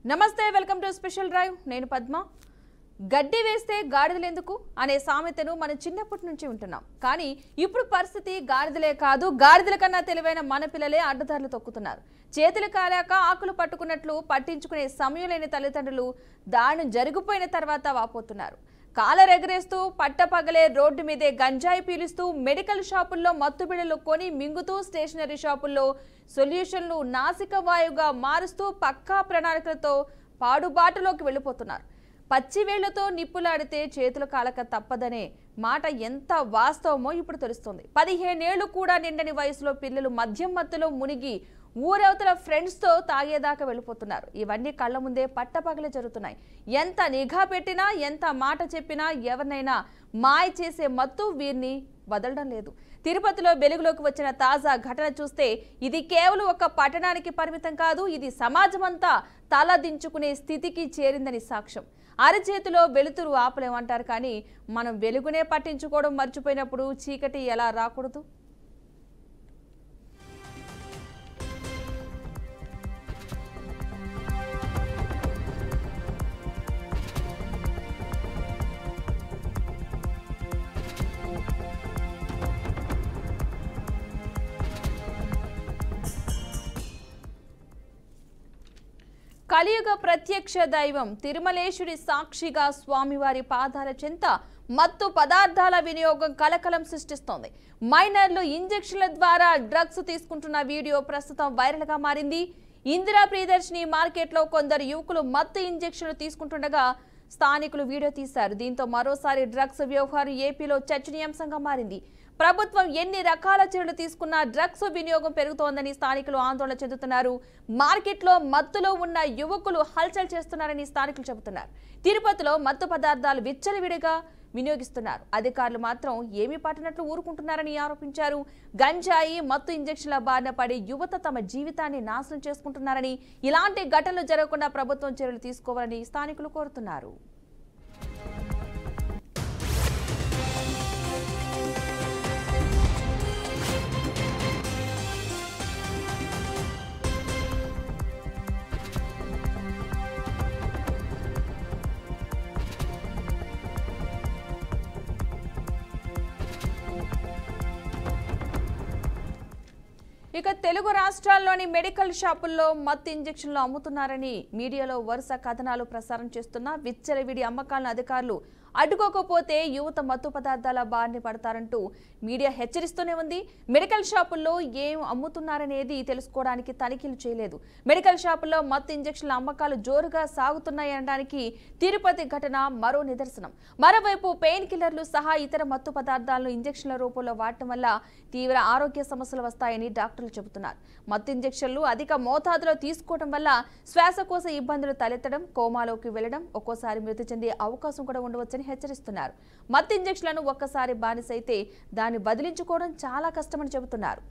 నమస్తే welcome to special drive నేను పద్మ గడ్డి వేస్తే గాడిదలెందుకు అనే సామెతను మనం చిన్నప్పటి నుంచి ఉంటున్నాం కానీ ఇప్పుడు పరిస్థితి గాడిదలే కాదు గాడిదల కన్నా తెలివైన మన పిల్లలే అడ్డదారులు తొక్కుతున్నారు చేతులు కాలాక ఆకులు పట్టుకున్నట్లు పట్టించుకునే సమయం లేని తల్లిదండ్రులు దారుణం జరిగిపోయిన తర్వాత వాపోతున్నారు కాలరెగరేస్తూ పట్టపగలే రోడ్డు మీదే గంజాయి పీలుస్తూ మెడికల్ షాపుల్లో మత్తుబిళ్ళలు కొని మింగుతూ స్టేషనరీ షాపుల్లో సొల్యూషన్లు నాసిక వాయువుగా మారుస్తూ పక్కా ప్రణాళికలతో పాడుబాటలోకి వెళ్ళిపోతున్నారు పచ్చివేళ్లతో నిప్పులాడితే చేతులు కాలక తప్పదనే మాట ఎంత వాస్తవమో ఇప్పుడు తెలుస్తుంది 15 ఏళ్లు కూడా నిండని వయసులో పిల్లలు మద్యం మత్తులో మునిగి ఊరవతల ఫ్రెండ్స్తో తాగేదాకా వెళ్ళిపోతున్నారు ఇవన్నీ కళ్ళ ముందే పట్టపగలే జరుగుతున్నాయి ఎంత నిఘా పెట్టినా ఎంత మాట చెప్పినా ఎవరినైనా మాయ చేసే మత్తు వీరిని వదలడం లేదు తిరుపతిలో వెలుగులోకి వచ్చిన తాజా ఘటన చూస్తే ఇది కేవలం ఒక పట్టణానికి పరిమితం కాదు ఇది సమాజమంతా తలదించుకునే స్థితికి చేరిందని సాక్ష్యం అరచేతిలో వెలుతురు ఆపలేమంటారు కానీ మనం వెలుగునే పట్టించుకోవడం మర్చిపోయినప్పుడు చీకటి ఎలా రాకూడదు కలియుగ ప్రత్యక్ష దైవం తిరుమలేశుడి సాక్షిగా స్వామివారి పాదాల చెంత మత్తు పదార్థాల వినియోగం కలకలం సృష్టిస్తోంది మైనర్లు ఇంజెక్షన్ల ద్వారా డ్రగ్స్ తీసుకుంటున్న వీడియో ప్రస్తుతం వైరల్ గా మారింది ఇందిరా ప్రియదర్శిని మార్కెట్లో కొందరు యువకులు మత్తు ఇంజెక్షన్లు తీసుకుంటుండగా స్థానికులు వీడియో తీశారు దీంతో మరోసారి డ్రగ్స్ వ్యవహారం ఏపీలో చర్చనీయాంశంగా మారింది ప్రభుత్వం ఎన్ని రకాల చర్యలు తీసుకున్నా డ్రగ్స్ వినియోగం పెరుగుతోందని స్థానికులు ఆందోళన చెందుతున్నారు మార్కెట్లో మత్తులో ఉన్న యువకులు హల్చల్ చేస్తున్నారని స్థానికులు చెబుతున్నారు తిరుపతిలో మత్తు పదార్థాలు విచ్చలవిడిగా వినియోగిస్తున్నారు అధికారులు మాత్రం ఏమీ పట్టనట్లు ఊరుకుంటున్నారని ఆరోపించారు గంజాయి మత్తు ఇంజెక్షన్ల బారిన పడి యువత తమ జీవితాన్ని నాశనం చేసుకుంటున్నారని ఇలాంటి ఘటనలు జరగకుండా ప్రభుత్వం చర్యలు తీసుకోవాలని స్థానికులు కోరుతున్నారు ఇక తెలుగు రాష్ట్రాల్లోని మెడికల్ షాపుల్లో మత్తు ఇంజెక్షన్లు అమ్ముతున్నారని మీడియాలో వరుస కథనాలు ప్రసారం చేస్తున్న విచ్చలవిడి అమ్మకాలను అధికారులు అడ్డుకోకపోతే యువత మత్తు పదార్థాల బారిన పడతారంటూ మీడియా హెచ్చరిస్తూనే ఉంది మెడికల్ షాపుల్లో ఏం అమ్ముతున్నారనేది తెలుసుకోవడానికి తనిఖీలు చేయలేదు మెడికల్ షాపుల్లో మత్తు ఇంజెక్షన్ల అమ్మకాలు జోరుగా సాగుతున్నాయనడానికి తిరుపతి ఘటన మరో నిదర్శనం మరోవైపు పెయిన్ కిల్లర్లు సహా ఇతర మత్తు పదార్థాలను ఇంజెక్షన్ల రూపంలో వాడటం వల్ల తీవ్ర ఆరోగ్య సమస్యలు వస్తాయని డాక్టర్లు చెబుతున్నారు మత్తు ఇంజెక్షన్లు అధిక మోతాదులో తీసుకోవడం వల్ల శ్వాసకోశ ఇబ్బందులు తలెత్తడం కోమాలోకి వెళ్లడం ఒక్కోసారి మృతి చెందే అవకాశం కూడా ఉండవచ్చని హెచ్చరిస్తున్నారు మత్తు ఇంజెక్షన్లను ఒక్కసారి బానిసైతే దాన్ని బదిలించుకోవడం చాలా కష్టమని చెబుతున్నారు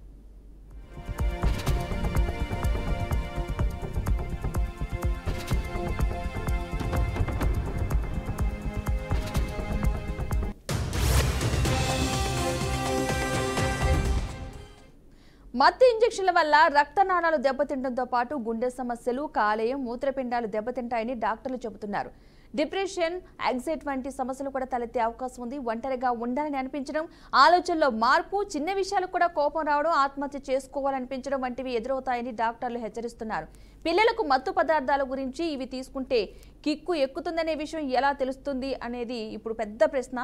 మత్తు ఇంజెక్షన్ల వల్ల రక్తనాళాలు దెబ్బతింటంతో పాటు గుండె సమస్యలు కాలేయం మూత్రపిండాలు దెబ్బతింటాయని డాక్టర్లు చెబుతున్నారు డిప్రెషన్ యాంగ్జైటీ వంటి సమస్యలు కూడా తలెత్తే అవకాశం ఉంది ఒంటరిగా ఉండాలని అనిపించడం ఆలోచనలో మార్పు చిన్న విషయాలకు కూడా కోపం రావడం ఆత్మహత్య చేసుకోవాలనిపించడం వంటివి ఎదురవుతాయని డాక్టర్లు హెచ్చరిస్తున్నారు పిల్లలకు మత్తు పదార్థాల గురించి ఇవి తీసుకుంటే కిక్కు ఎక్కుతుందనే విషయం ఎలా తెలుస్తుంది అనేది ఇప్పుడు పెద్ద ప్రశ్న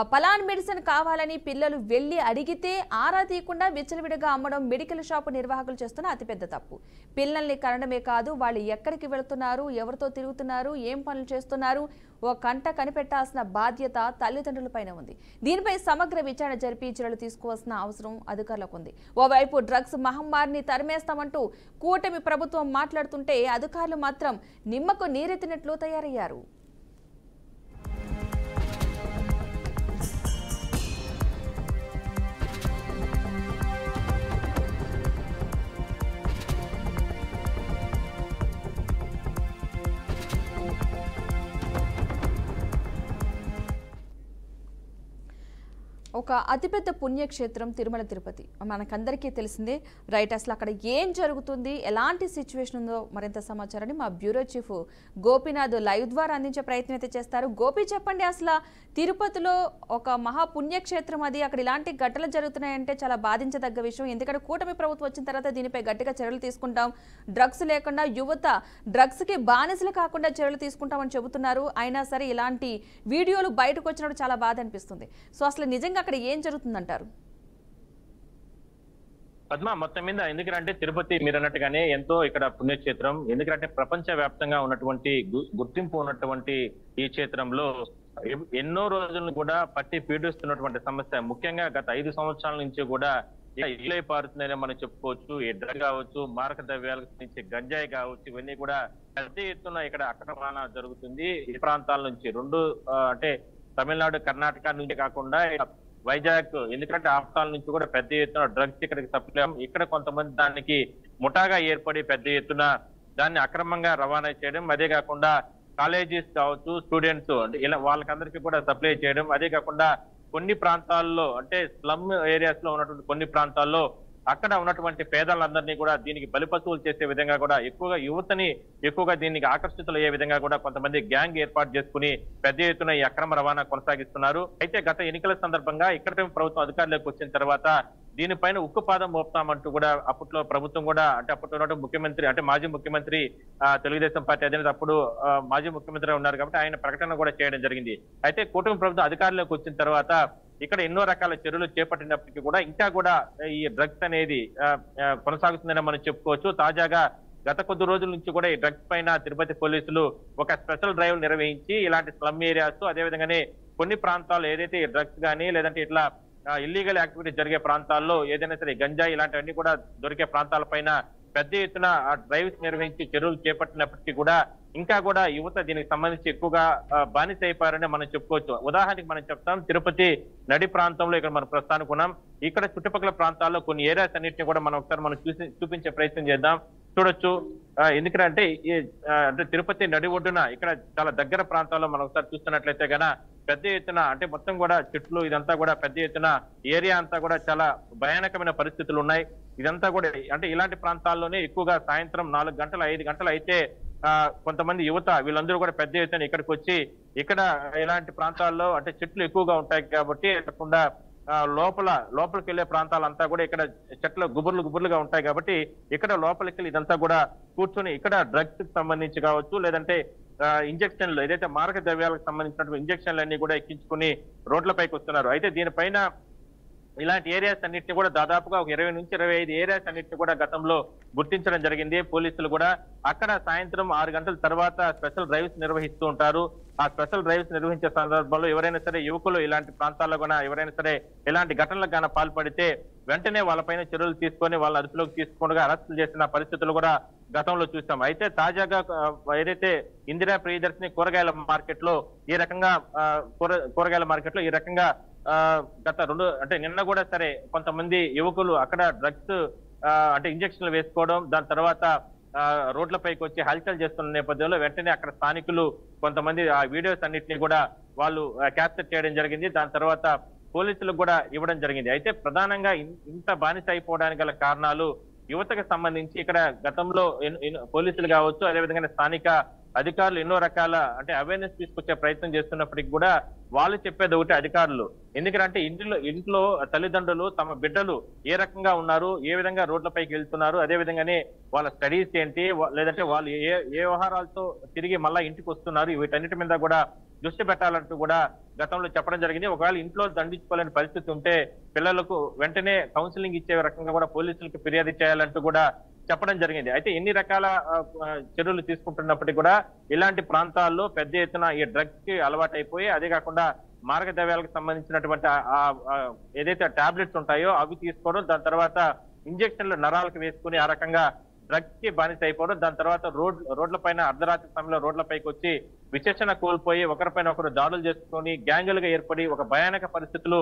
పలాన్ మెడిసిన్ కావాలని పిల్లలు వెళ్లి అడిగితే ఆరా తీయకుండా విచ్చలవిడిగా అమ్మడం మెడికల్ షాపు నిర్వాహకులు చేస్తున్న అతిపెద్ద తప్పు పిల్లల్ని కనడమే కాదు వాళ్ళు ఎక్కడికి వెళుతున్నారు ఎవరితో తిరుగుతున్నారు ఏం పనులు చేస్తున్నారు ఓ కంట కనిపెట్టాల్సిన బాధ్యత తల్లిదండ్రులపైన ఉంది దీనిపై సమగ్ర విచారణ జరిపి చర్యలు తీసుకోవాల్సిన అవసరం అధికారులకు ఉంది ఓవైపు డ్రగ్స్ మహమ్మారిని తరిమేస్తామంటూ కూటమి ప్రభుత్వం మాట్లాడుతుంటే అధికారులు మాత్రం నిమ్మకు నీరెత్తినట్లు తయారయ్యారు ఒక అతిపెద్ద పుణ్యక్షేత్రం తిరుమల తిరుపతి మనకందరికీ తెలిసిందే రైట్. అసలు అక్కడ ఏం జరుగుతుంది, ఎలాంటి సిచ్యువేషన్ ఉందో మరింత సమాచారాన్ని మా బ్యూరో చీఫ్ గోపీనాథ్ లైవ్ ద్వారా అందించే ప్రయత్నం అయితే చేస్తారు. గోపి, చెప్పండి, అసలు తిరుపతిలో ఒక మహా పుణ్యక్షేత్రం అది, అక్కడ ఇలాంటి ఘటనలు జరుగుతున్నాయంటే చాలా బాధించదగ్గ విషయం. ఎందుకంటే కూటమి ప్రభుత్వం వచ్చిన తర్వాత దీనిపై గట్టిగా చర్యలు తీసుకుంటాం, డ్రగ్స్ లేకుండా యువత డ్రగ్స్కి బానిసలు కాకుండా చర్యలు తీసుకుంటామని చెబుతున్నారు. అయినా సరే ఇలాంటి వీడియోలు బయటకు వచ్చినప్పుడు చాలా బాధ అనిపిస్తుంది. సో అసలు నిజంగా అక్కడ ఏం జరుగుతుందంటారు? పద్మ, మొత్తం మీద ఎందుకంటే తిరుపతి మీరు అన్నట్టుగానే ఎంతో ఇక్కడ పుణ్యక్షేత్రం. ఎందుకంటే ప్రపంచ వ్యాప్తంగా ఉన్నటువంటి గుర్తింపు ఉన్నటువంటి ఈ క్షేత్రంలో ఎన్నో రోజులను కూడా పట్టి పీడిస్తున్నటువంటి సమస్య, ముఖ్యంగా గత 5 సంవత్సరాల నుంచి కూడా ఇళ్ళై పారుతుందనే మనం చెప్పుకోవచ్చు. ఈ డ్రగ్ కావచ్చు, మారక ద్రవ్యాలకు సంబంధించి గంజాయి కావచ్చు, ఇవన్నీ కూడా పెద్ద ఎత్తున ఇక్కడ అక్రమణ జరుగుతుంది. ఈ ప్రాంతాల నుంచి అంటే తమిళనాడు, కర్ణాటక నుంచి కాకుండా వైజాగ్, ఎందుకంటే ఆఫ్తాల నుంచి కూడా పెద్ద ఎత్తున డ్రగ్స్ ఇక్కడికి సప్లై, ఇక్కడ కొంతమంది దానికి ముఠాగా ఏర్పడి పెద్ద ఎత్తున దాన్ని అక్రమంగా రవాణా చేయడం, అదే కాకుండా కాలేజీస్ కావచ్చు, స్టూడెంట్స్ అంటే ఇలా వాళ్ళకందరికీ కూడా సప్లై చేయడం, అదే కాకుండా కొన్ని ప్రాంతాల్లో అంటే స్లమ్ ఏరియాస్ లో ఉన్నటువంటి కొన్ని ప్రాంతాల్లో అక్కడ ఉన్నటువంటి పేదలందరినీ కూడా దీనికి బలిపశువులు చేసే విధంగా కూడా ఎక్కువగా యువతని దీనికి ఆకర్షితులయ్యే విధంగా కూడా కొంతమంది గ్యాంగ్ ఏర్పాటు చేసుకుని పెద్ద ఎత్తున ఈ అక్రమ రవాణా కొనసాగిస్తున్నారు. అయితే గత ఎన్నికల సందర్భంగా ఇక్కడ ప్రభుత్వం అధికారంలోకి వచ్చిన తర్వాత దీనిపైన ఉక్కుపాదం మోపుతామంటూ కూడా అప్పట్లో ప్రభుత్వం కూడా అంటే అప్పట్లో ముఖ్యమంత్రి అంటే మాజీ ముఖ్యమంత్రి తెలుగుదేశం పార్టీ అధినేత అప్పుడు మాజీ ముఖ్యమంత్రి ఉన్నారు కాబట్టి ఆయన ప్రకటన కూడా చేయడం జరిగింది. అయితే కూటమి ప్రభుత్వం అధికారంలోకి వచ్చిన తర్వాత ఇక్కడ ఎన్నో రకాల చర్యలు చేపట్టినప్పటికీ కూడా ఇంకా కూడా ఈ డ్రగ్స్ అనేది కొనసాగుతుందని మనం చెప్పుకోవచ్చు. తాజాగా గత కొద్ది రోజుల నుంచి కూడా ఈ డ్రగ్స్ పైన తిరుపతి పోలీసులు ఒక స్పెషల్ డ్రైవ్ నిర్వహించి ఇలాంటి స్లమ్ ఏరియాస్, అదేవిధంగానే కొన్ని ప్రాంతాల్లో ఏదైతే డ్రగ్స్ కానీ లేదంటే ఇట్లా ఇల్లీగల్ యాక్టివిటీ జరిగే ప్రాంతాల్లో ఏదైనా సరే గంజాయి ఇలాంటివన్నీ కూడా దొరికే ప్రాంతాలపైన పెద్ద ఎత్తున డ్రైవ్స్ నిర్వహించి చర్యలు చేపట్టినప్పటికీ కూడా ఇంకా కూడా యువత దీనికి సంబంధించి ఎక్కువగా బానిస అయిపోయారని మనం చెప్పుకోవచ్చు. ఉదాహరణకి మనం చెప్తాం, తిరుపతి నడి ప్రాంతంలో ఇక్కడ మనం ప్రస్తుతానికి ఉన్నాం. ఇక్కడ చుట్టుపక్కల ప్రాంతాల్లో కొన్ని ఏరియాస్ అన్నింటినీ కూడా మనం ఒకసారి చూపించే ప్రయత్నం చేద్దాం. చూడొచ్చు, ఎందుకంటే అంటే తిరుపతి నడి ఒడ్డున ఇక్కడ చాలా దగ్గర ప్రాంతాల్లో మనం ఒకసారి చూస్తున్నట్లయితే గన పెద్ద ఎత్తున అంటే మొత్తం కూడా చెట్లు ఇదంతా కూడా పెద్ద ఎత్తున ఏరియా అంతా కూడా చాలా భయానకమైన పరిస్థితులు ఉన్నాయి. ఇదంతా కూడా అంటే ఇలాంటి ప్రాంతాల్లోనే ఎక్కువగా సాయంత్రం 4 గంటలు 5 గంటలు అయితే కొంతమంది యువత వీళ్ళందరూ కూడా పెద్ద ఎత్తున ఇక్కడికి వచ్చి ఇక్కడ ఇలాంటి ప్రాంతాల్లో అంటే చెట్లు ఎక్కువగా ఉంటాయి కాబట్టి కాకుండా లోపలికి వెళ్లే ప్రాంతాలంతా కూడా ఇక్కడ చెట్లు గుబుర్లుగా ఉంటాయి కాబట్టి ఇక్కడ లోపలికి వెళ్ళి ఇదంతా కూడా కూర్చొని ఇక్కడ డ్రగ్స్ కి సంబంధించి కావచ్చు లేదంటే ఇంజక్షన్లు ఏదైతే మారక ద్రవ్యాలకు సంబంధించినటువంటి ఇంజక్షన్లు అన్ని కూడా ఎక్కించుకుని రోడ్లపైకి వస్తున్నారు. అయితే దీనిపైన ఇలాంటి ఏరియాస్ అన్నింటినీ కూడా దాదాపుగా ఒక 20 నుంచి 25 ఏరియాస్ అన్నింటినీ కూడా గతంలో గుర్తించడం జరిగింది. పోలీసులు కూడా అక్కడ సాయంత్రం 6 గంటల తర్వాత స్పెషల్ డ్రైవ్స్ నిర్వహిస్తూ ఉంటారు. ఆ స్పెషల్ డ్రైవ్స్ నిర్వహించే సందర్భంలో ఎవరైనా సరే యువకులు ఇలాంటి ప్రాంతాల్లో కూడా ఎవరైనా సరే ఇలాంటి ఘటనలకు గాన పాల్పడితే వెంటనే వాళ్ళపైన చర్యలు తీసుకొని వాళ్ళ అదుపులోకి తీసుకుంటూ అరెస్టులు చేసిన పరిస్థితులు కూడా గతంలో చూసాం. అయితే తాజాగా ఏదైతే ఇందిరా ప్రియదర్శిని కూరగాయల మార్కెట్ లో ఈ రకంగా ఈ రకంగా గత 2 అంటే నిన్న కూడా సరే కొంతమంది యువకులు అక్కడ డ్రగ్స్ అంటే ఇంజక్షన్లు వేసుకోవడం, దాని తర్వాత రోడ్లపైకి వచ్చి హల్చల్ చేస్తున్న నేపథ్యంలో వెంటనే అక్కడ స్థానికులు కొంతమంది ఆ వీడియోస్ అన్నింటినీ కూడా వాళ్ళు క్యాప్చర్ చేయడం జరిగింది. దాని తర్వాత పోలీసులకు కూడా ఇవ్వడం జరిగింది. అయితే ప్రధానంగా ఇంత బానిస అయిపోవడానికి గల కారణాలు యువతకు సంబంధించి ఇక్కడ గతంలో పోలీసులు కావచ్చు అదేవిధంగా స్థానిక అధికారులు ఎన్నో రకాల అంటే అవేర్నెస్ తీసుకొచ్చే ప్రయత్నం చేస్తున్నప్పటికీ కూడా వాళ్ళు చెప్పేది ఒకటి అధికారులు. ఎందుకంటే ఇంట్లో తల్లిదండ్రులు తమ బిడ్డలు ఏ రకంగా ఉన్నారు, ఏ విధంగా రోడ్లపైకి వెళ్తున్నారు, అదే విధంగానే వాళ్ళ స్టడీస్ ఏంటి, లేదంటే వాళ్ళు ఏ వ్యవహారాలతో తిరిగి మళ్ళా ఇంటికి వస్తున్నారు, వీటన్నిటి మీద కూడా దృష్టి పెట్టాలంటూ కూడా గతంలో చెప్పడం జరిగింది. ఒకవేళ ఇంట్లో దండించుకోలేని పరిస్థితి ఉంటే పిల్లలకు వెంటనే కౌన్సిలింగ్ ఇచ్చే రకంగా కూడా పోలీసులకు ఫిర్యాదు చేయాలంటూ కూడా చెప్పడం జరిగింది. అయితే ఎన్ని రకాల చర్యలు తీసుకుంటున్నప్పటికీ కూడా ఇలాంటి ప్రాంతాల్లో పెద్ద ఎత్తున ఈ డ్రగ్స్ కి అలవాటు అయిపోయి అదే కాకుండా మారక ద్రవ్యాలకు సంబంధించినటువంటి ఏదైతే టాబ్లెట్స్ ఉంటాయో అవి తీసుకోవడం, దాని తర్వాత ఇంజక్షన్లు నరాలకు వేసుకుని ఆ రకంగా డ్రగ్స్ కి బానిస అయిపోవడం, దాని తర్వాత రోడ్లపైన అర్ధరాత్రి సమయంలో రోడ్లపైకి వచ్చి విచక్షణ కోల్పోయి ఒకరిపైన ఒకరు దాడులు చేసుకొని గ్యాంగులుగా ఏర్పడి ఒక భయానక పరిస్థితులు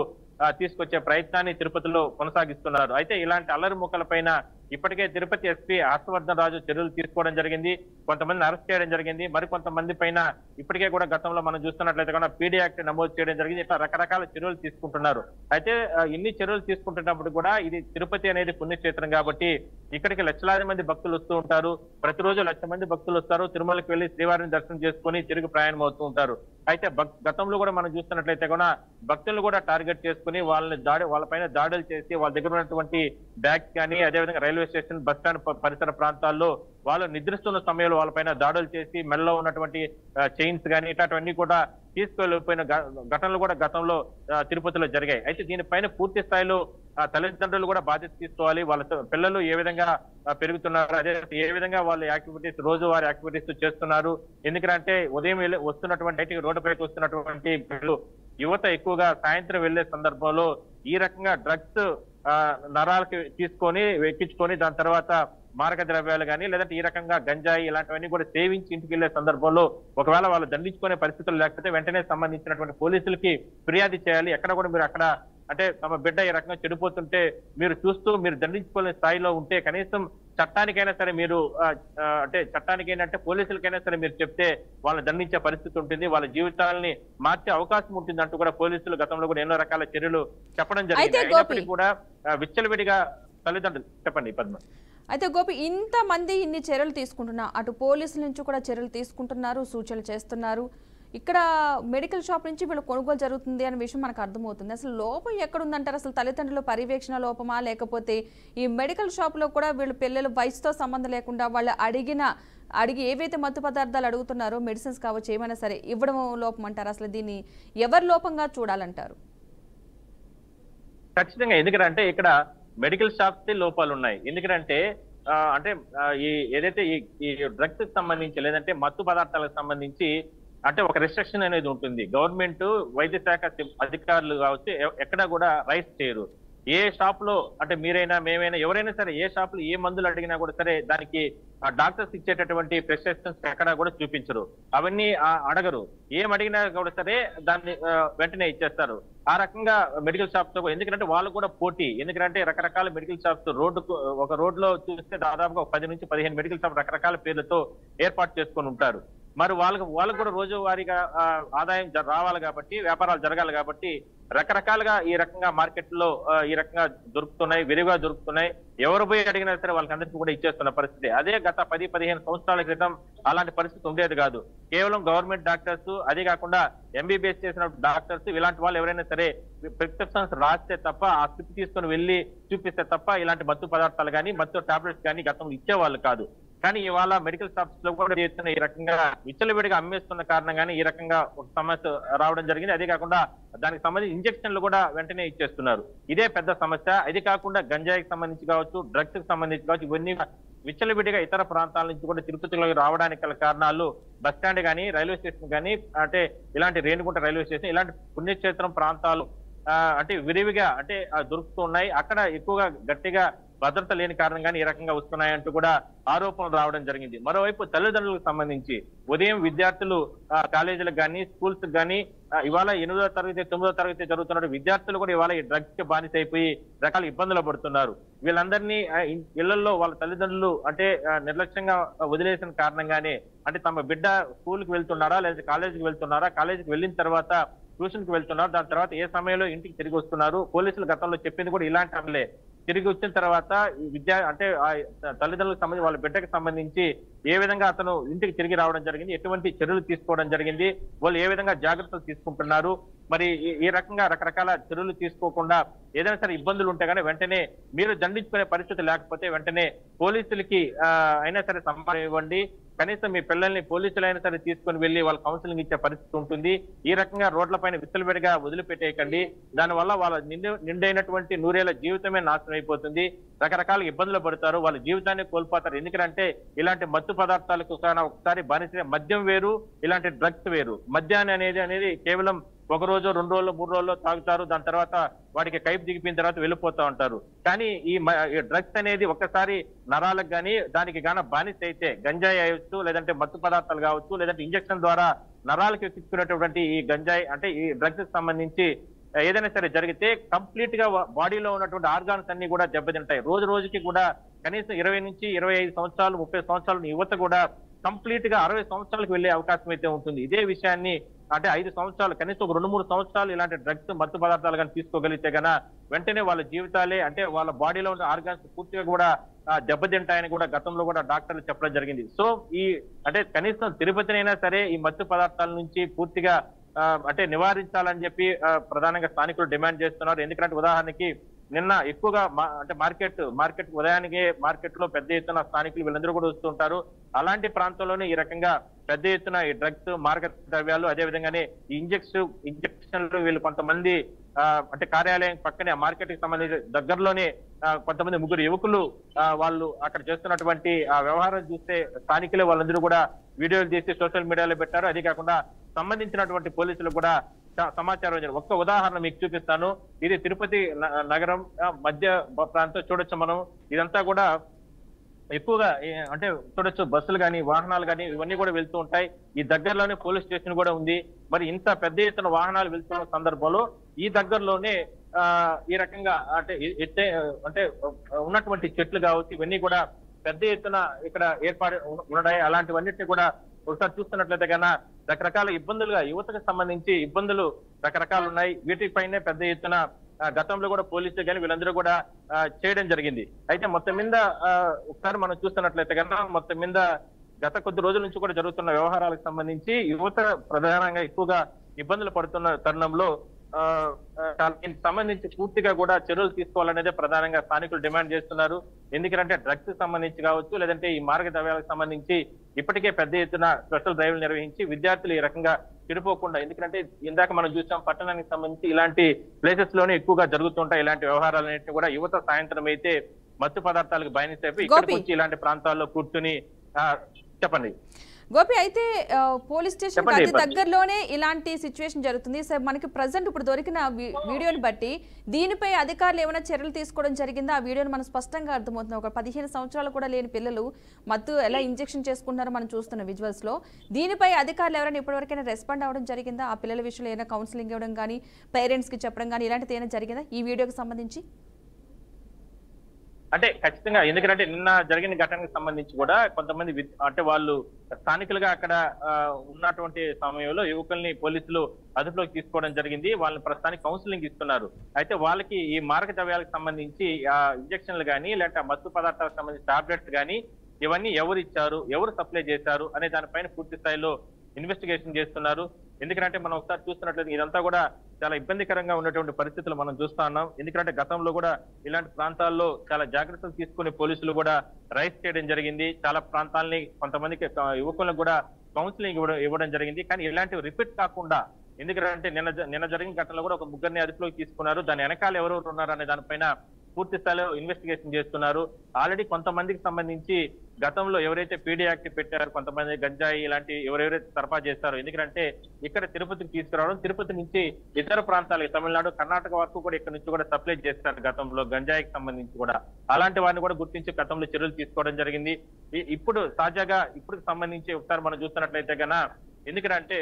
తీసుకొచ్చే ప్రయత్నాన్ని తిరుపతిలో కొనసాగిస్తున్నారు. అయితే ఇలాంటి అల్లరి ముక్కలపైన ఇప్పటికే తిరుపతి ఎస్పీ హర్షవర్ధన్ రాజు చర్యలు తీసుకోవడం జరిగింది. కొంతమందిని అరెస్ట్ చేయడం జరిగింది. మరికొంతమంది పైన ఇప్పటికే కూడా గతంలో మనం చూస్తున్నట్లయితే కూడా పీడీ యాక్ట్ నమోదు చేయడం జరిగింది. ఇట్లా రకరకాల చర్యలు తీసుకుంటున్నారు. అయితే ఇన్ని చర్యలు తీసుకుంటున్నప్పుడు కూడా ఇది తిరుపతి అనేది పుణ్యక్షేత్రం కాబట్టి ఇక్కడికి లక్షలాది మంది భక్తులు వస్తూ ఉంటారు. ప్రతిరోజు 1,00,000 మంది భక్తులు వస్తారు. తిరుమలకి వెళ్లి శ్రీవారిని దర్శనం చేసుకుని తిరిగి ప్రయాణం అవుతూ ఉంటారు. అయితే గతంలో కూడా మనం చూస్తున్నట్లయితే కూడా భక్తులను కూడా టార్గెట్ చేసుకుని వాళ్ళపైన దాడులు చేసి వాళ్ళ దగ్గర ఉన్నటువంటి బ్యాగ్స్ కానీ అదేవిధంగా రైల్వే స్టేషన్ బస్ స్టాండ్ పరిసర ప్రాంతాల్లో వాళ్ళు నిద్రిస్తున్న సమయంలో వాళ్ళపైన దాడులు చేసి మెడలో ఉన్నటువంటి చైన్స్ కానీ ఇట్లాంటివన్నీ కూడా తీసుకెళ్లిపోయిన ఘటనలు కూడా గతంలో తిరుపతిలో జరిగాయి. అయితే దీనిపైన పూర్తి స్థాయిలో తల్లిదండ్రులు కూడా బాధ్యత తీసుకోవాలి. వాళ్ళ పిల్లలు ఏ విధంగా పెరుగుతున్నారు, అదే ఏ విధంగా వాళ్ళ యాక్టివిటీస్ రోజువారీ యాక్టివిటీస్ చేస్తున్నారు. ఎందుకంటే ఉదయం వస్తున్నటువంటి రోడ్డుపైకి వస్తున్నటువంటి యువత ఎక్కువగా సాయంత్రం వెళ్లే సందర్భంలో ఈ రకంగా డ్రగ్స్ నరాలకి తీసుకొని ఎక్కించుకొని దాని తర్వాత మారక ద్రవ్యాలు కానీ లేదంటే ఈ రకంగా గంజాయి ఇలాంటివన్నీ కూడా సేవించి ఇంటికి వెళ్లే సందర్భంలో ఒకవేళ వాళ్ళు దండించుకునే పరిస్థితులు లేకపోతే వెంటనే సంబంధించినటువంటి పోలీసులకి ఫిర్యాదు చేయాలి. ఎక్కడ కూడా మీరు అక్కడ అంటే తమ బిడ్డ ఈ రకంగా చెడిపోతుంటే మీరు చూస్తూ మీరు దండించుకునే స్థాయిలో ఉంటే కనీసం చట్టానికైనా సరే మీరు అంటే చట్టానికైనా అంటే పోలీసులకైనా సరే మీరు చెప్తే వాళ్ళని దండించే పరిస్థితి ఉంటుంది, వాళ్ళ జీవితాలని మార్చే అవకాశం ఉంటుంది అంటూ కూడా పోలీసులు గతంలో కూడా ఎన్నో రకాల చర్యలు చెప్పడం జరిగింది. అయినప్పటికీ కూడా విచ్చలవిడిగా తల్లిదండ్రులు చెప్పండి పద్మ. అయితే గోపి ఇంతమంది ఇన్ని చర్యలు తీసుకుంటున్నా అటు పోలీసుల నుంచి కూడా చర్యలు తీసుకుంటున్నారు, సూచనలు చేస్తున్నారు. ఇక్కడ మెడికల్ షాప్ నుంచి వీళ్ళు కొనుగోలు జరుగుతుంది అనే విషయం మనకు అర్థమవుతుంది. అసలు లోపం ఎక్కడుందంటారు? అసలు తల్లిదండ్రుల పర్యవేక్షణ లోపమా, లేకపోతే ఈ మెడికల్ షాప్లో కూడా వీళ్ళు పిల్లలు వయసుతో సంబంధం లేకుండా వాళ్ళు అడిగి ఏవైతే మత్తు పదార్థాలు అడుగుతున్నారో మెడిసిన్స్ కావచ్చు ఏమైనా సరే ఇవ్వడం లోపం అంటారు? అసలు దీన్ని ఎవరి లోపంగా చూడాలంటారు? ఖచ్చితంగా, ఎందుకంటే ఇక్కడ మెడికల్ షాప్స్ లోపాలు ఉన్నాయి. ఎందుకంటే అంటే ఏదైతే ఈ డ్రగ్స్ కి సంబంధించి లేదంటే మత్తు పదార్థాలకు సంబంధించి అంటే ఒక రిస్ట్రిక్షన్ అనేది ఉంటుంది. గవర్నమెంట్ వైద్య శాఖ అధికారులు కావచ్చు ఎక్కడా కూడా రైట్స్ చేయరు. ఏ షాప్ లో అంటే మీరైనా మేమైనా ఎవరైనా సరే ఏ షాప్ లో ఏ మందులు అడిగినా కూడా సరే దానికి డాక్టర్స్ ఇచ్చేటటువంటి ప్రిస్క్రిప్షన్స్ ఎక్కడా కూడా చూపించరు, అవన్నీ అడగరు. ఏం అడిగినా కూడా సరే దాన్ని వెంటనే ఇచ్చేస్తారు. ఆ రకంగా మెడికల్ షాప్స్ తో ఎందుకంటే వాళ్ళు కూడా పోటీ. ఎందుకంటే రకరకాల మెడికల్ షాప్స్ ఒక రోడ్ లో చూస్తే దాదాపుగా 10 నుంచి 15 మెడికల్ షాప్ రకరకాల పేర్లతో ఏర్పాటు చేసుకొని ఉంటారు. మరి వాళ్ళకు కూడా రోజువారీగా ఆదాయం రావాలి కాబట్టి వ్యాపారాలు జరగాలి కాబట్టి రకరకాలుగా ఈ రకంగా మార్కెట్ లో ఈ రకంగా దొరుకుతున్నాయి, విరివిగా దొరుకుతున్నాయి. ఎవరు పోయి అడిగినా సరే వాళ్ళకందరికీ కూడా ఇచ్చేస్తున్న పరిస్థితి. అదే గత 10-15 సంవత్సరాల క్రితం అలాంటి పరిస్థితి ఉండేది కాదు. కేవలం గవర్నమెంట్ డాక్టర్స్, అదే కాకుండా ఎంబీబీఎస్ చేసిన డాక్టర్స్ ఇలాంటి వాళ్ళు ఎవరైనా సరే ప్రిస్క్రిప్షన్స్ రాస్తే తప్ప ఆ స్క్రిప్ట్ తీసుకొని వెళ్ళి చూపిస్తే తప్ప ఇలాంటి మత్తు పదార్థాలు కానీ మత్తు టాబ్లెట్స్ కానీ గతంలో ఇచ్చేవాళ్ళు కాదు. కానీ ఇవాళ మెడికల్ షాప్స్ లో కూడా చేస్తున్న ఈ రకంగా విచ్చలవిడిగా అమ్మేస్తున్న కారణంగానే ఈ రకంగా ఒక సమస్య రావడం జరిగింది. అదే కాకుండా దానికి సంబంధించి ఇంజక్షన్లు కూడా వెంటనే ఇచ్చేస్తున్నారు. ఇదే పెద్ద సమస్య. అది కాకుండా గంజాయికి సంబంధించి కావచ్చు, డ్రగ్స్ కి సంబంధించి కావచ్చు, ఇవన్నీ విచ్చలవిడిగా ఇతర ప్రాంతాల నుంచి కూడా తిరుపతిలో రావడానికి గల కారణాలు బస్ స్టాండ్ కానీ రైల్వే స్టేషన్ కానీ అంటే ఇలాంటి రేణిగుంట రైల్వే స్టేషన్ ఇలాంటి పుణ్యక్షేత్రం ప్రాంతాలు అంటే విరివిగా అంటే దొరుకుతూ ఉన్నాయి. అక్కడ ఎక్కువగా గట్టిగా భద్రత లేని కారణంగానే ఈ రకంగా వస్తున్నాయంటూ కూడా ఆరోపణలు రావడం జరిగింది. మరోవైపు తల్లిదండ్రులకు సంబంధించి ఉదయం విద్యార్థులు కాలేజీలకు కానీ స్కూల్స్ కానీ ఇవాళ 8వ తరగతి 9వ తరగతి జరుగుతున్న విద్యార్థులు కూడా ఇవాళ ఈ డ్రగ్స్ కి బానిస అయిపోయి రకాల ఇబ్బందులు పడుతున్నారు. వీళ్ళందరినీ ఇళ్లలో వాళ్ళ తల్లిదండ్రులు అంటే నిర్లక్ష్యంగా వదిలేసిన కారణంగానే అంటే తమ బిడ్డ స్కూల్ కి వెళ్తున్నారా లేదా కాలేజీకి వెళ్తున్నారా, కాలేజీకి వెళ్ళిన తర్వాత ట్యూషన్ కి వెళ్తున్నారు, దాని తర్వాత ఏ సమయంలో ఇంటికి తిరిగి వస్తున్నారు. పోలీసులు గతంలో చెప్పింది కూడా ఇలాంటి అమలే. తిరిగి వచ్చిన తర్వాత అంటే తల్లిదండ్రులకు సంబంధించి వాళ్ళ బిడ్డకు సంబంధించి ఏ విధంగా అతను ఇంటికి తిరిగి రావడం జరిగింది, ఎటువంటి చర్యలు తీసుకోవడం జరిగింది, వాళ్ళు ఏ విధంగా జాగ్రత్తలు తీసుకుంటున్నారు, మరి ఈ రకంగా రకరకాల చర్యలు తీసుకోకుండా ఏదైనా సరే ఇబ్బందులు ఉంటే కానీ వెంటనే మీరు దండించుకునే పరిస్థితి లేకపోతే వెంటనే పోలీసులకి అయినా సరే సమాచారం ఇవ్వండి. కనీసం మీ పిల్లల్ని పోలీసులైనా సరే తీసుకొని వెళ్ళి వాళ్ళ కౌన్సిలింగ్ ఇచ్చే పరిస్థితి ఉంటుంది. ఈ రకంగా రోడ్లపైన విచ్చలవిడిగా వదిలిపెట్టేయకండి. దానివల్ల వాళ్ళ నిండైనటువంటి నూరేళ్ల జీవితమే నాశనం అయిపోతుంది. రకరకాల ఇబ్బందులు పడతారు, వాళ్ళ జీవితాన్ని కోల్పోతారు. ఎందుకంటే ఇలాంటి మత్తు పదార్థాలకు ఒకసారి బానిస మద్యం వేరు, ఇలాంటి డ్రగ్స్ వేరు. మద్యాన్ని అనేది కేవలం 1 రోజు 2 రోజులు 3 రోజుల్లో తాగుతారు, దాని తర్వాత వాడికి కైపు దిగిపోయిన తర్వాత వెళ్ళిపోతా ఉంటారు. కానీ ఈ డ్రగ్స్ అనేది ఒక్కసారి నరాలకు కానీ దానికి గాన బానిస అయితే గంజాయి అయ్యొచ్చు, లేదంటే మత్తు పదార్థాలు కావచ్చు, లేదంటే ఇంజక్షన్ ద్వారా నరాలకు ఎక్కించుకునేటువంటి ఈ గంజాయి అంటే ఈ డ్రగ్స్ కి సంబంధించి ఏదైనా సరే జరిగితే కంప్లీట్ గా బాడీలో ఉన్నటువంటి ఆర్గాన్స్ అన్ని కూడా దెబ్బతింటాయి. రోజు రోజుకి కూడా కనీసం 20 నుంచి 25 సంవత్సరాలు 30 సంవత్సరాల యువత కూడా కంప్లీట్ గా 60 సంవత్సరాలకు వెళ్లే అవకాశం అయితే ఉంటుంది. ఇదే విషయాన్ని అంటే 5 సంవత్సరాలు కనీసం ఒక 2-3 సంవత్సరాలు ఇలాంటి డ్రగ్స్ మత్తు పదార్థాలు కానీ తీసుకోగలిగితే గన వెంటనే వాళ్ళ జీవితాలే అంటే వాళ్ళ బాడీలో ఉన్న ఆర్గాన్స్ పూర్తిగా కూడా దెబ్బతింటాయని కూడా గతంలో కూడా డాక్టర్లు చెప్పడం జరిగింది. సో ఈ అంటే కనీసం తిరుపతినైనా సరే ఈ మత్తు పదార్థాల నుంచి పూర్తిగా అంటే నివారించాలని చెప్పి ప్రధానంగా స్థానికులు డిమాండ్ చేస్తున్నారు. ఎందుకంటే ఉదాహరణకి నిన్న ఎక్కువగా అంటే మార్కెట్ ఉదయానికి మార్కెట్ లో పెద్ద ఎత్తున స్థానికులు వీళ్ళందరూ కూడా వస్తుంటారు. అలాంటి ప్రాంతంలోనే ఈ రకంగా పెద్ద ఎత్తున ఈ డ్రగ్స్ మార్కెట్ ద్రవ్యాలు అదే విధంగానే ఇంజక్షన్లు వీళ్ళు కొంతమంది అంటే కార్యాలయం పక్కనే మార్కెట్ కి సంబంధించి దగ్గరలోనే కొంతమంది ముగ్గురు యువకులు వాళ్ళు అక్కడ చేస్తున్నటువంటి ఆ వ్యవహారం చూస్తే స్థానికులే వాళ్ళందరూ కూడా వీడియోలు తీసి సోషల్ మీడియాలో పెట్టారు. అదే కాకుండా సంబంధించినటువంటి పోలీసులు కూడా సమాచారం ఒక్క ఉదాహరణ మీకు చూపిస్తాను. ఇది తిరుపతి నగరం మధ్య ప్రాంతం చూడొచ్చు మనం. ఇదంతా కూడా ఎక్కువగా అంటే చూడొచ్చు బస్సులు కానీ వాహనాలు కానీ ఇవన్నీ కూడా వెళ్తూ ఉంటాయి. ఈ దగ్గరలోనే పోలీస్ స్టేషన్ కూడా ఉంది. మరి ఇంత పెద్ద ఎత్తున వాహనాలు వెళ్తున్న సందర్భంలో ఈ దగ్గరలోనే ఈ రకంగా అంటే ఉన్నటువంటి చెట్లు కావచ్చు ఇవన్నీ కూడా పెద్ద ఎత్తున ఇక్కడ ఏర్పాటు ఉన్నాయి. అలాంటివన్నిటిని కూడా ఒకసారి చూస్తున్నట్లయితే కన్నా రకరకాల ఇబ్బందులుగా యువతకు సంబంధించి ఇబ్బందులు రకరకాలు ఉన్నాయి. వీటిపైనే పెద్ద ఎత్తున గతంలో కూడా పోలీసులు కానీ వీళ్ళందరూ కూడా చేయడం జరిగింది. అయితే మొత్తం మీద ఒకసారి మనం చూస్తున్నట్లయితే కన్నా మొత్తం మీద గత కొద్ది రోజుల నుంచి కూడా జరుగుతున్న వ్యవహారాలకు సంబంధించి యువత ప్రధానంగా ఎక్కువగా ఇబ్బందులు పడుతున్న తరుణంలో దీనికి సంబంధించి పూర్తిగా కూడా చర్యలు తీసుకోవాలనేదే ప్రధానంగా స్థానికులు డిమాండ్ చేస్తున్నారు. ఎందుకంటే డ్రగ్స్ సంబంధించి కావచ్చు లేదంటే ఈ మార్గ ద్రవ్యాలకు సంబంధించి ఇప్పటికే పెద్ద ఎత్తున స్పెషల్ డ్రైవ్లు నిర్వహించి విద్యార్థులు ఈ రకంగా చెడిపోకుండా ఎందుకంటే ఇందాక మనం చూసాం పట్టణానికి సంబంధించి ఇలాంటి ప్లేసెస్ లోనే ఎక్కువగా జరుగుతుంటాయి ఇలాంటి వ్యవహారాలన్నింటినీ కూడా యువత సాయంత్రం అయితే మత్తు పదార్థాలకు బానిసైపోయి ఇక్కడికి వచ్చి ఇలాంటి ప్రాంతాల్లో కూర్చుని చెప్పండి గోపి. అయితే పోలీస్ స్టేషన్ అతి దగ్గరలోనే ఇలాంటి సిచ్యువేషన్ జరుగుతుంది సార్. మనకి ప్రజెంట్ ఇప్పుడు దొరికిన వీడియోని బట్టి దీనిపై అధికారులు ఏమైనా చర్యలు తీసుకోవడం జరిగిందా? ఆ వీడియోని మనం స్పష్టంగా అర్థమవుతుంది. ఒక 15 సంవత్సరాలు కూడా లేని పిల్లలు మత్తు ఎలా ఇంజెక్షన్ చేసుకుంటున్నారో మనం చూస్తున్న విజువల్స్ లో. దీనిపై అధికారులు ఎవరైనా ఇప్పటివరకైనా రెస్పాండ్ అవ్వడం జరిగిందా? ఆ పిల్లల విషయంలో ఏమైనా కౌన్సిలింగ్ ఇవ్వడం కానీ పేరెంట్స్ కి చెప్పడం కానీ ఇలాంటిది ఏమైనా జరిగిందా ఈ వీడియోకి సంబంధించి? అంటే ఖచ్చితంగా ఎందుకంటే నిన్న జరిగిన ఘటనకు సంబంధించి కూడా కొంతమంది అంటే వాళ్ళు స్థానికులుగా అక్కడ ఉన్నటువంటి సమయంలో యువకుల్ని పోలీసులు అదుపులోకి తీసుకోవడం జరిగింది. వాళ్ళని ప్రస్తుతానికి కౌన్సిలింగ్ ఇస్తున్నారు. అయితే వాళ్ళకి ఈ మారక ద్రవ్యాలకు సంబంధించి ఇంజక్షన్లు కానీ లేదంటే మత్తు పదార్థాలకు సంబంధించి టాబ్లెట్స్ కానీ ఇవన్నీ ఎవరు ఇచ్చారు, ఎవరు సప్లై చేశారు అనే దానిపైన పూర్తి స్థాయిలో ఇన్వెస్టిగేషన్ చేస్తున్నారు. ఎందుకంటే మనం ఒకసారి చూస్తున్నట్లయితే ఇదంతా కూడా చాలా ఇబ్బందికరంగా ఉన్నటువంటి పరిస్థితులు మనం చూస్తా ఉన్నాం. ఎందుకంటే గతంలో కూడా ఇలాంటి ప్రాంతాల్లో చాలా జాగ్రత్తలు తీసుకుని పోలీసులు కూడా రైస్ చేయడం జరిగింది. చాలా ప్రాంతాలని కొంతమందికి యువకులకు కూడా కౌన్సిలింగ్ ఇవ్వడం జరిగింది. కానీ ఇలాంటివి రిపీట్ కాకుండా ఎందుకంటే నిన్న జరిగిన ఘటనలో కూడా ఒక ముగ్గురిని అదుపులోకి తీసుకున్నారు. దాని వెనకాల ఎవరెవరు ఉన్నారు అనే దానిపైన పూర్తి స్థాయిలో ఇన్వెస్టిగేషన్ చేస్తున్నారు. ఆల్రెడీ కొంతమందికి సంబంధించి గతంలో ఎవరైతే పీడీ యాక్ట్ పెట్టారో కొంతమంది గంజాయి ఇలాంటి ఎవరెవరైతే సరఫరా చేస్తారో ఎందుకంటే ఇక్కడ తిరుపతికి తీసుకురావడం తిరుపతి నుంచి ఇతర ప్రాంతాలకు తమిళనాడు కర్ణాటక వరకు కూడా ఇక్కడ నుంచి కూడా సప్లై చేస్తారు గతంలో గంజాయికి సంబంధించి కూడా. అలాంటి వారిని కూడా గుర్తించి గతంలో చర్యలు తీసుకోవడం జరిగింది. ఇప్పుడు తాజాగా ఇప్పుడు సంబంధించి ఒకసారి మనం చూస్తున్నట్లయితే కన్నా ఎందుకంటే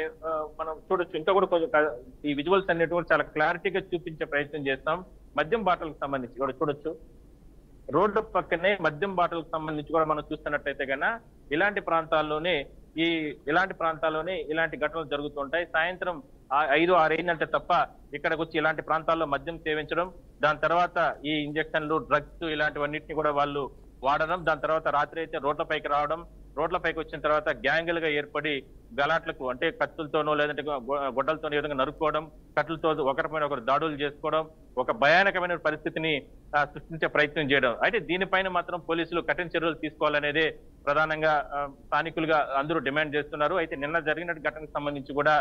మనం చూడొచ్చు ఇంకా కూడా కొంచెం ఈ విజువల్స్ అన్నిటి కూడా చాలా క్లారిటీగా చూపించే ప్రయత్నం చేస్తాం. మద్యం బాటలకు సంబంధించి కూడా చూడొచ్చు. రోడ్డు పక్కనే మద్యం బాటలకు సంబంధించి కూడా మనం చూస్తున్నట్టయితే కన్నా ఇలాంటి ప్రాంతాల్లోనే ఇలాంటి ఘటనలు జరుగుతుంటాయి. సాయంత్రం 5-6 అయిందంటే తప్ప ఇక్కడికి వచ్చి ఇలాంటి ప్రాంతాల్లో మద్యం సేవించడం, దాని తర్వాత ఈ ఇంజక్షన్లు డ్రగ్స్ ఇలాంటివన్నిటిని కూడా వాళ్ళు వాడడం, దాని తర్వాత రాత్రి అయితే రోడ్లపైకి రావడం, రోడ్లపైకి వచ్చిన తర్వాత గ్యాంగులుగా ఏర్పడి గలాట్లకు అంటే కత్తులతోనో లేదంటే గొడ్డలతోనో ఈ విధంగా నరుక్కోవడం, కత్తులతో ఒకరిపైన ఒకరు దాడులు చేసుకోవడం, ఒక భయానకమైన పరిస్థితిని సృష్టించే ప్రయత్నం చేయడం. అయితే దీనిపైన మాత్రం పోలీసులు కఠిన చర్యలు తీసుకోవాలనేదే ప్రధానంగా స్థానికులుగా అందరూ డిమాండ్ చేస్తున్నారు. అయితే నిన్న జరిగిన ఘటనకు సంబంధించి కూడా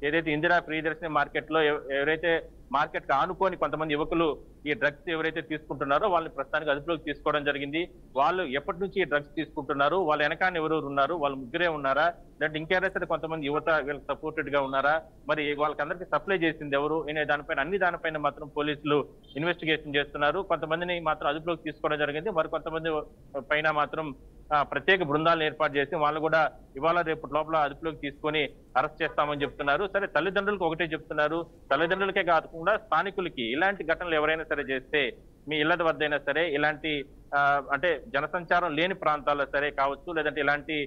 ఏదైతే ఇందిరా ప్రియదర్శిని మార్కెట్ లో ఎవరైతే మార్కెట్ కి ఆనుకొని కొంతమంది యువకులు ఈ డ్రగ్స్ ఎవరైతే తీసుకుంటున్నారో వాళ్ళని ప్రస్తుతానికి అదుపులోకి తీసుకోవడం జరిగింది. వాళ్ళు ఎప్పటి నుంచి ఈ డ్రగ్స్ తీసుకుంటున్నారు, వాళ్ళ వెనకాన్ని ఎవరెవరు ఉన్నారు, వాళ్ళు ముగ్గురే ఉన్నారా లేదంటే ఇంకెవరైతే కొంతమంది యువత వీళ్ళకి సపోర్టెడ్ గా ఉన్నారా, మరి వాళ్ళకందరికీ సప్లై చేసింది ఎవరు అనే దానిపైన అన్ని దానిపైన మాత్రం పోలీసులు ఇన్వెస్టిగేషన్ చేస్తున్నారు. కొంతమందిని మాత్రం అదుపులోకి తీసుకోవడం జరిగింది. మరి కొంతమంది పైన మాత్రం ప్రత్యేక బృందాలను ఏర్పాటు చేసి వాళ్ళు కూడా ఇవాళ రేపు లోపల అదుపులోకి తీసుకొని అరెస్ట్ చేస్తామని చెప్తున్నారు. సరే, తల్లిదండ్రులకు ఒకటే చెప్తున్నారు, తల్లిదండ్రులకే కాకుండా స్థానికులకి ఇలాంటి ఘటనలు ఎవరైనా సరే చేస్తే మీ ఇళ్ల వద్దైనా సరే ఇలాంటి అంటే జనసంచారం లేని ప్రాంతాల్లో సరే కావచ్చు, లేదంటే ఇలాంటి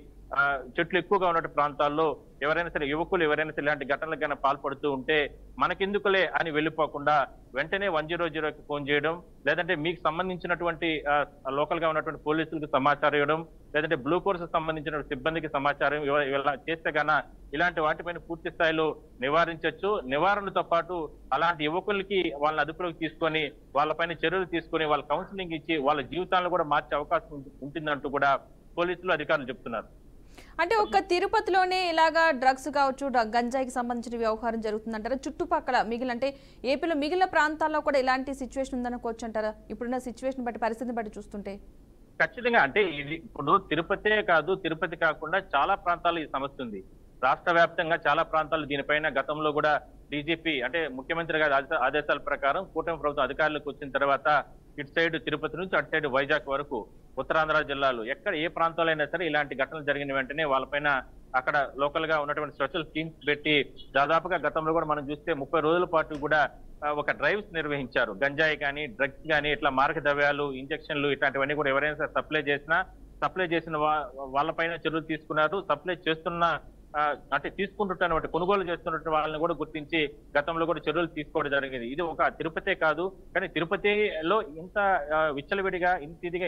చెట్లు ఎక్కువగా ఉన్న ప్రాంతాల్లో ఎవరైనా సరే యువకులు ఎవరైనా సరే ఇలాంటి ఘటనలకు కన్నా పాల్పడుతూ ఉంటే మనకెందుకులే అని వెళ్ళిపోకుండా వెంటనే 100కి ఫోన్ చేయడం, లేదంటే మీకు సంబంధించినటువంటి లోకల్ గా ఉన్నటువంటి పోలీసులకు సమాచారం ఇవ్వడం, లేదంటే బ్లూ కోర్స్ సంబంధించిన సిబ్బందికి సమాచారం ఇలా చేస్తే గన ఇలాంటి వాటిపైన పూర్తి స్థాయిలో నివారించవచ్చు. నివారణతో పాటు అలాంటి యువకులకి వాళ్ళని అదుపులోకి తీసుకొని వాళ్ళపైన చర్యలు తీసుకొని వాళ్ళ కౌన్సిలింగ్ ఇచ్చి వాళ్ళ జీవితాలను కూడా మార్చే అవకాశం ఉంటుందంటూ కూడా పోలీసులు అధికారులు చెప్తున్నారు. అంటే ఒక్క తిరుపతిలోనే ఇలాగా డ్రగ్స్ కావచ్చు, గంజాయికి సంబంధించిన వ్యవహారం జరుగుతుందంటారా? చుట్టుపక్కల అంటే ఏపీలో మిగిలిన ప్రాంతాల్లో కూడా ఇలాంటి సిచ్యువేషన్ ఉందనుకోవచ్చు అంటారా? ఇప్పుడున్న సిచ్యువేషన్ బట్టి, పరిస్థితిని బట్టి చూస్తుంటే ఖచ్చితంగా. అంటే ఇది ఇప్పుడు తిరుపతే కాదు, తిరుపతి కాకుండా చాలా ప్రాంతాల్లో ఈ సమస్య ఉంది. రాష్ట్ర వ్యాప్తంగా చాలా ప్రాంతాలు దీనిపైన గతంలో కూడా డీజీపీ అంటే ముఖ్యమంత్రి గారి ఆదేశాల ప్రకారం కూటమి ప్రభుత్వం అధికారులకు వచ్చిన తర్వాత ఇటు సైడ్ తిరుపతి నుంచి అటు సైడ్ వైజాగ్ వరకు ఉత్తరాంధ్ర జిల్లాలు ఎక్కడ ఏ ప్రాంతాల్లో అయినా సరే ఇలాంటి ఘటనలు జరిగిన వెంటనే వాళ్ళపైన అక్కడ లోకల్ గా ఉన్నటువంటి స్పెషల్ టీమ్స్ పెట్టి దాదాపుగా గతంలో కూడా మనం చూస్తే 30 రోజుల పాటు కూడా ఒక డ్రైవ్స్ నిర్వహించారు. గంజాయి కానీ, డ్రగ్స్ కానీ, ఇట్లా మారక ద్రవ్యాలు, ఇంజక్షన్లు ఇట్లాంటివన్నీ కూడా ఎవరైనా సరే సప్లై చేసిన వాళ్ళపైన చర్యలు తీసుకున్నారు. సప్లై చేస్తున్న అంటే తీసుకుంటున్నటువంటి కొనుగోలు చేస్తున్నటువంటి వాళ్ళని కూడా గుర్తించి గతంలో కూడా చర్యలు తీసుకోవడం జరిగింది. ఇది ఒక తిరుపతే కాదు, కానీ తిరుపతిలో ఇంత విచ్చలవిడిగా,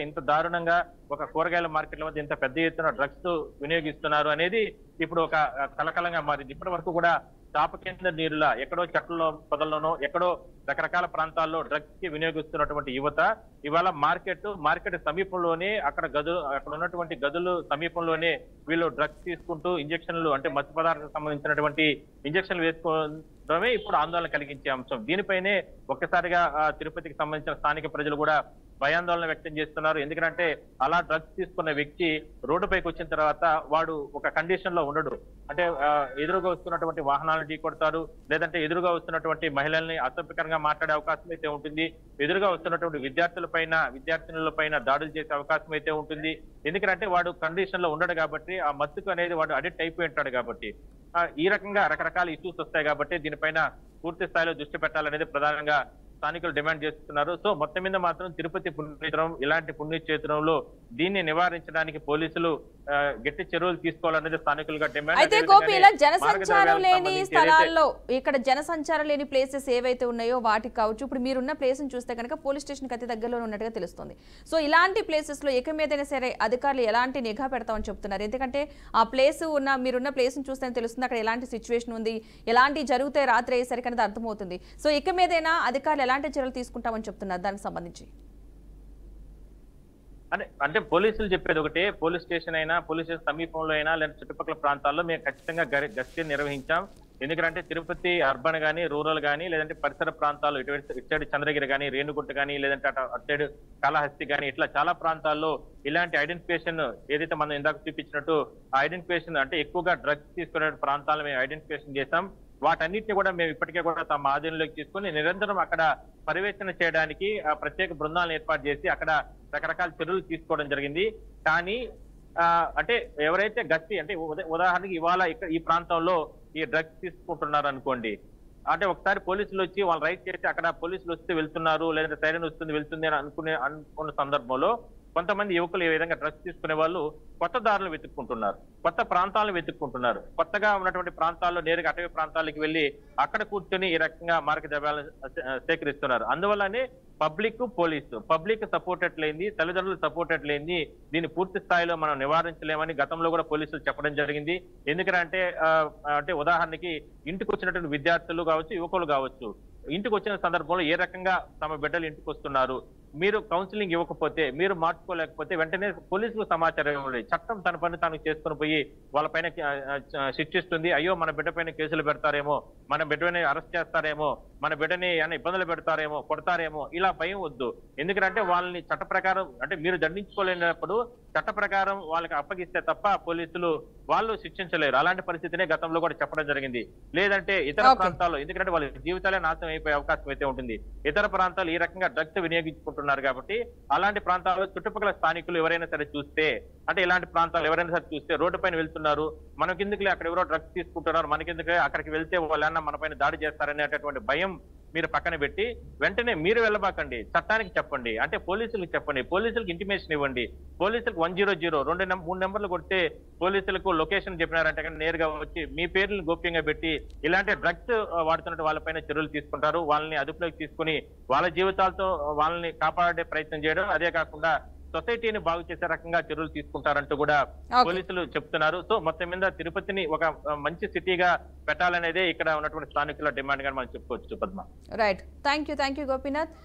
ఇంత దారుణంగా ఒక కూరగాయల మార్కెట్ల మధ్య ఇంత పెద్ద ఎత్తున డ్రగ్స్ వినియోగిస్తున్నారు అనేది ఇప్పుడు ఒక కలకలంగా మారింది. ఇప్పటి వరకు కూడా చాప కింద నీరులా ఎక్కడో చెట్లలో పొదల్లోనో ఎక్కడో రకరకాల ప్రాంతాల్లో డ్రగ్స్ కి వినియోగిస్తున్నటువంటి యువత ఇవాళ మార్కెట్ సమీపంలోనే అక్కడ ఉన్నటువంటి గదులు సమీపంలోనే వీళ్ళు డ్రగ్స్ తీసుకుంటూ ఇంజక్షన్లు అంటే మత్తు పదార్థాలకు సంబంధించినటువంటి ఇంజక్షన్లు వేసుకోవడమే ఇప్పుడు ఆందోళన కలిగించే అంశం. దీనిపైనే ఒక్కసారిగా తిరుపతికి సంబంధించిన స్థానిక ప్రజలు కూడా భయాందోళన వ్యక్తం చేస్తున్నారు. ఎందుకంటే అలా డ్రగ్స్ తీసుకున్న వ్యక్తి రోడ్డుపైకి వచ్చిన తర్వాత వాడు ఒక కండిషన్ లో ఉండడు. అంటే ఎదురుగా వస్తున్నటువంటి వాహనాలను ఢీకొడతారు, లేదంటే ఎదురుగా వస్తున్నటువంటి మహిళల్ని అసభ్యకరంగా మాట్లాడే అవకాశం అయితే ఉంటుంది, ఎదురుగా వస్తున్నటువంటి విద్యార్థినుల పైన దాడులు చేసే అవకాశం అయితే ఉంటుంది. ఎందుకంటే వాడు కండిషన్ లో ఉండడు కాబట్టి, ఆ మత్తుకు అనేది వాడు అడిక్ట్ అయిపోయి ఉంటాడు కాబట్టి, ఈ రకంగా రకరకాల ఇష్యూస్ వస్తాయి కాబట్టి దీనిపైన పూర్తి స్థాయిలో దృష్టి పెట్టాలనేది ప్రధానంగా స్థానికులు డిమాండ్ చేస్తున్నారు. సో మొత్తం మీద మాత్రం తిరుపతి పుణ్యక్షేత్రం ఇలాంటి పుణ్యక్షేత్రంలో దీన్ని నివారించడానికి పోలీసులు గట్టి చర్యలు తీసుకోవాలనేది స్థానికులుగా డిమాండ్. అయితే గోపి, ఇలా జనసంచారం లేని స్థలాల్లో, ఇక్కడ జనసంచారం లేని ప్లేసెస్ ఏవైతే ఉన్నాయో వాటికి కావచ్చు, ఇప్పుడు మీరున్న ప్లేస్ ని చూస్తే కనుక పోలీస్ స్టేషన్ కి అతి దగ్గరలో ఉన్నట్టుగా తెలుస్తుంది. సో ఇలాంటి ప్లేసెస్ లో ఎక మీదైనా సరే అధికారులు ఎలాంటి నిఘా పెడతామని చెప్తున్నారు? ఎందుకంటే ఆ ప్లేస్ మీరున్న ప్లేస్ ని చూస్తే తెలుస్తుంది అక్కడ ఎలాంటి సిచ్యువేషన్ ఉంది, ఎలాంటి జరుగుతాయి రాత్రి అయ్యేసరికి అనేది అర్థమవుతుంది. సో ఇక మీదైనా అధికారులు ఎలాంటి చర్యలు తీసుకుంటామని చెప్తున్నారు దానికి సంబంధించి? అంటే పోలీసులు చెప్పేది ఒకటే, పోలీస్ స్టేషన్ అయినా, పోలీస్ స్టేషన్ సమీపంలో అయినా, లేదా చుట్టుపక్కల ప్రాంతాల్లో మేము ఖచ్చితంగా గస్తీ నిర్వహించాం. ఎందుకంటే తిరుపతి అర్బన్ కానీ, రూరల్ కానీ, లేదంటే పరిసర ప్రాంతాల్లో ఇటు సైడ్ చంద్రగిరి కానీ, రేణుగుంట కానీ, లేదంటే అటు సైడ్ కాళహస్తి కానీ, ఇట్లా చాలా ప్రాంతాల్లో ఇలాంటి ఐడెంటిఫికేషన్ ఏదైతే మనం ఇందాక చూపించినట్టు ఐడెంటిఫికేషన్ అంటే ఎక్కువగా డ్రగ్స్ తీసుకునే ప్రాంతాలను మేము ఐడెంటిఫికేషన్ చేశాం. వాటన్నిటిని కూడా మేము ఇప్పటికే కూడా తమ ఆధీనంలోకి తీసుకుని నిరంతరం అక్కడ పర్యవేక్షణ చేయడానికి ప్రత్యేక బృందాలను ఏర్పాటు చేసి అక్కడ రకరకాల చర్యలు తీసుకోవడం జరిగింది. కానీ అంటే ఎవరైతే గస్తీ అంటే ఉదాహరణకి ఇవాళ ఇక్కడ ఈ ప్రాంతంలో ఈ డ్రగ్స్ తీసుకుంటున్నారు అనుకోండి, అంటే ఒకసారి పోలీసులు వచ్చి వాళ్ళు రైడ్ చేసి అక్కడ పోలీసులు వస్తే వెళ్తున్నారు, లేదంటే సైరన్ వస్తుంది వెళ్తుంది అని అనుకున్న సందర్భంలో కొంతమంది యువకులు ఈ విధంగా డ్రగ్స్ తీసుకునే వాళ్ళు కొత్త దారులు వెతుక్కుంటున్నారు, కొత్త ప్రాంతాలను వెతుక్కుంటున్నారు. కొత్తగా ఉన్నటువంటి ప్రాంతాల్లో నేరుగా అటవీ ప్రాంతాలకు వెళ్లి అక్కడ కూర్చొని ఈ రకంగా మారక ద్రవ్యాలను సేకరిస్తున్నారు. అందువల్లనే పబ్లిక్ సపోర్టెడ్ లేని, తల్లిదండ్రులు సపోర్టెడ్ లేని దీన్ని పూర్తి స్థాయిలో మనం నివారించలేమని గతంలో కూడా పోలీసులు చెప్పడం జరిగింది. ఎందుకంటే అంటే ఉదాహరణకి ఇంటికి వచ్చినటువంటి విద్యార్థులు కావచ్చు, యువకులు కావచ్చు, ఇంటికి వచ్చిన సందర్భంలో ఏ రకంగా తమ బిడ్డలు ఇంటికి వస్తున్నారు, మీరు కౌన్సిలింగ్ ఇవ్వకపోతే, మీరు మార్చుకోలేకపోతే వెంటనే పోలీసులకు సమాచారం ఇవ్వండి. చట్టం తన పని తాను చేసుకుని పోయి వాళ్ళపైన శిక్షిస్తుంది. అయ్యో మన బిడ్డ పైన కేసులు పెడతారేమో, మన బిడ్డని అరెస్ట్ చేస్తారేమో, మన బిడ్డని ఏమైనా ఇబ్బందులు పెడతారేమో, కొడతారేమో, ఇలా భయం వద్దు. ఎందుకంటే వాళ్ళని చట్ట ప్రకారం అంటే మీరు దండించుకోలేనప్పుడు చట్ట ప్రకారం వాళ్ళకి అప్పగిస్తే తప్ప పోలీసులు వాళ్ళు శిక్షించలేరు. అలాంటి పరిస్థితినే గతంలో కూడా చెప్పడం జరిగింది. లేదంటే ఇతర ప్రాంతాల్లో, ఎందుకంటే వాళ్ళ జీవితాలే నాశనం అయిపోయే అవకాశం అయితే ఉంటుంది. ఇతర ప్రాంతాలు ఈ రకంగా డ్రగ్స్ వినియోగించుకుంటున్నారు కాబట్టి అలాంటి ప్రాంతాల్లో చుట్టుపక్కల స్థానికులు ఎవరైనా సరే చూస్తే, అంటే ఇలాంటి ప్రాంతాలు ఎవరైనా సరే చూస్తే రోడ్డు పైన వెళ్తున్నారు, మనకెందుకులే అక్కడ ఎవరో డ్రగ్స్ తీసుకుంటున్నారు, మనకెందుకు అక్కడికి వెళ్తే వాళ్ళన్నా మన పైన దాడి చేస్తారనేటటువంటి భయం మీరు పక్కన పెట్టి వెంటనే మీరు వెళ్ళబాకండి, చట్టానికి చెప్పండి, అంటే పోలీసులకు చెప్పండి, పోలీసులకు ఇంటిమేషన్ ఇవ్వండి. పోలీసులకు 100 3 నెంబర్లు కొడితే పోలీసులకు లొకేషన్ చెప్పినారంటే కానీ నేరుగా వచ్చి మీ పేర్లను గోప్యంగా పెట్టి ఇలాంటి డ్రగ్స్ వాడుతున్నట్టు వాళ్ళపైన చర్యలు తీసుకుంటారు. వాళ్ళని అదుపులోకి తీసుకుని వాళ్ళ జీవితాలతో వాళ్ళని కాపాడే ప్రయత్నం చేయడం, అదే కాకుండా సొసైటీని బాగు చేసే రకంగా చర్యలు తీసుకుంటారంటూ కూడా పోలీసులు చెప్తున్నారు. సో మొత్తం మీద తిరుపతిని ఒక మంచి సిటీగా పెట్టాలనేదే ఇక్కడ ఉన్నటువంటి స్థానికుల డిమాండ్ గా మనం చెప్పుకోవచ్చు. Padma. Right, thank you Gopinath.